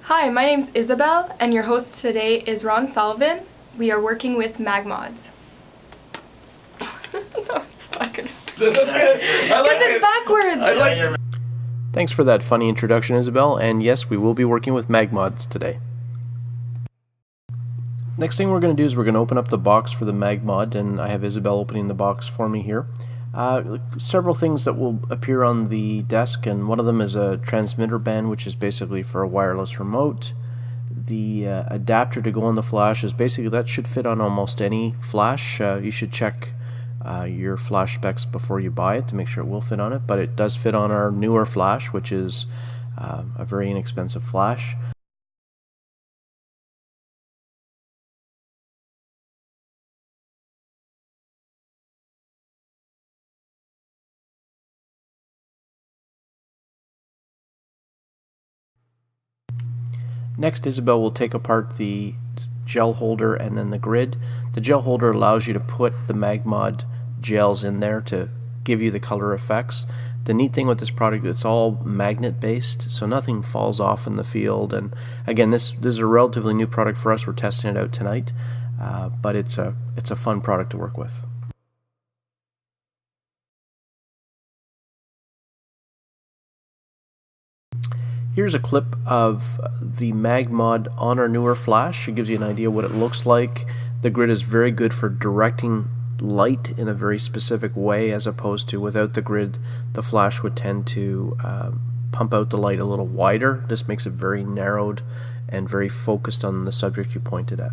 Hi, my name's Isabelle, and your host today is Ron Sullivan. We are working with MagMods. No, it's not good. That's good. I like Because it's backwards. I like it. Thanks for that funny introduction, Isabelle, and yes, we will be working with MagMods today. Next thing we're going to do is we're going to open up the box for the MagMod, and I have Isabelle opening the box for me here. Several things that will appear on the desk, and one of them is a transmitter band, which is basically for a wireless remote. The adapter to go on the flash is basically, that should fit on almost any flash. You should check your flash specs before you buy it to make sure it will fit on it, but it does fit on our newer flash, which is a very inexpensive flash. Next, Isabelle will take apart the gel holder and then the grid. The gel holder allows you to put the MagMod gels in there to give you the color effects. The neat thing with this product, it's all magnet based, so nothing falls off in the field. And again, this is a relatively new product for us. We're testing it out tonight, but it's a fun product to work with. Here's a clip of the MagMod on our newer flash. It gives you an idea what it looks like. The grid is very good for directing light in a very specific way, as opposed to without the grid, the flash would tend to pump out the light a little wider. This makes it very narrowed and very focused on the subject you pointed at.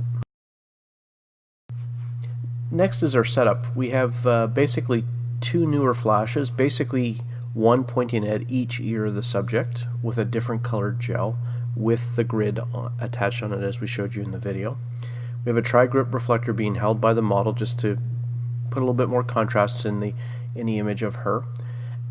Next is our setup. We have basically two newer flashes, basically one pointing at each ear of the subject with a different colored gel with the grid attached on it, as we showed you in the video. We have a tri-grip reflector being held by the model just to put a little bit more contrast in the image of her.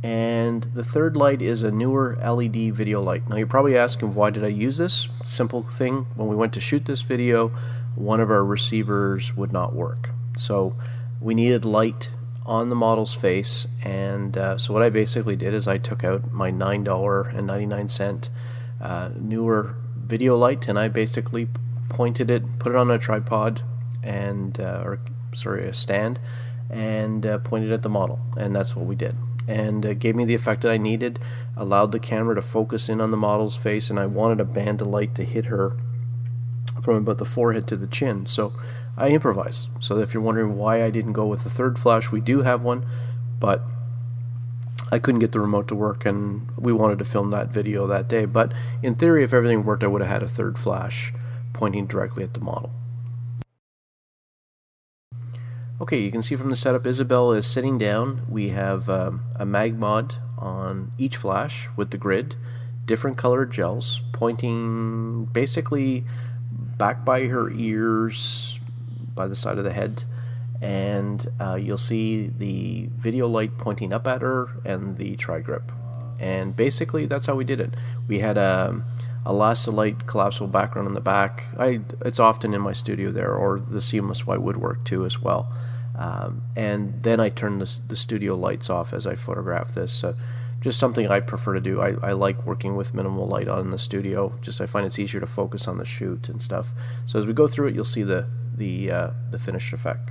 And the third light is a newer LED video light. Now you're probably asking, why did I use this? Simple thing, when we went to shoot this video, one of our receivers would not work. So we needed light on the model's face, and so what I basically did is I took out my $9.99 newer video light, and I basically pointed it, put it on a tripod, and a stand, and pointed at the model, and that's what we did. And it gave me the effect that I needed, allowed the camera to focus in on the model's face, and I wanted a band of light to hit her from about the forehead to the chin. So I improvised. So if you're wondering why I didn't go with the third flash, we do have one, but I couldn't get the remote to work, and we wanted to film that video that day. But in theory, if everything worked, I would have had a third flash pointing directly at the model. Okay, you can see from the setup, Isabelle is sitting down. We have a MagMod on each flash with the grid, different colored gels, pointing basically back by her ears, by the side of the head, and you'll see the video light pointing up at her and the tri-grip. And basically that's how we did it. We had a Elastilite collapsible background in the back. It's often in my studio there, or the seamless white woodwork too as well. And then I turned the studio lights off as I photographed this. Just something I prefer to do. I like working with minimal light on the studio. Just I find it's easier to focus on the shoot and stuff. So as we go through it, you'll see the finished effect.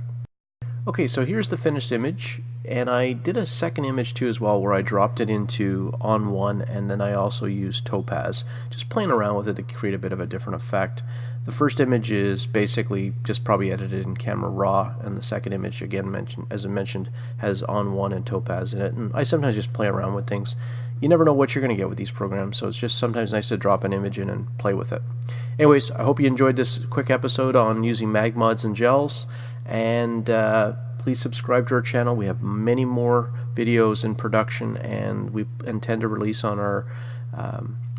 Okay, so here's the finished image, and I did a second image too as well, where I dropped it into On 1, and then I also used Topaz, just playing around with it to create a bit of a different effect. The first image is basically just probably edited in camera raw, and the second image, again, as I mentioned, has On 1 and Topaz in it. And I sometimes just play around with things. You never know what you're going to get with these programs, so it's just sometimes nice to drop an image in and play with it. Anyways, I hope you enjoyed this quick episode on using MagMods and gels, and please subscribe to our channel. We have many more videos in production, and we intend to release on our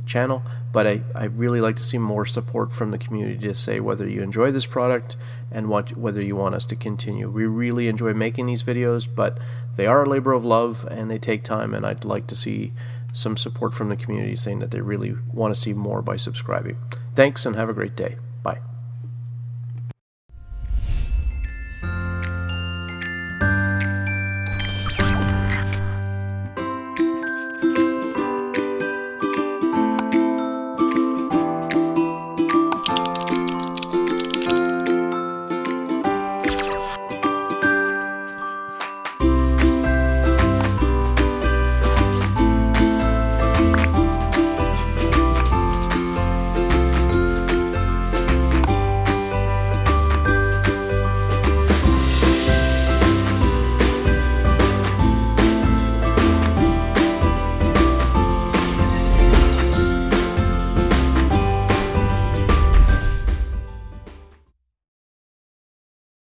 channel, but I really like to see more support from the community to say whether you enjoy this product and whether you want us to continue. We really enjoy making these videos, but they are a labor of love and they take time, and I'd like to see some support from the community saying that they really want to see more by subscribing. Thanks, and have a great day.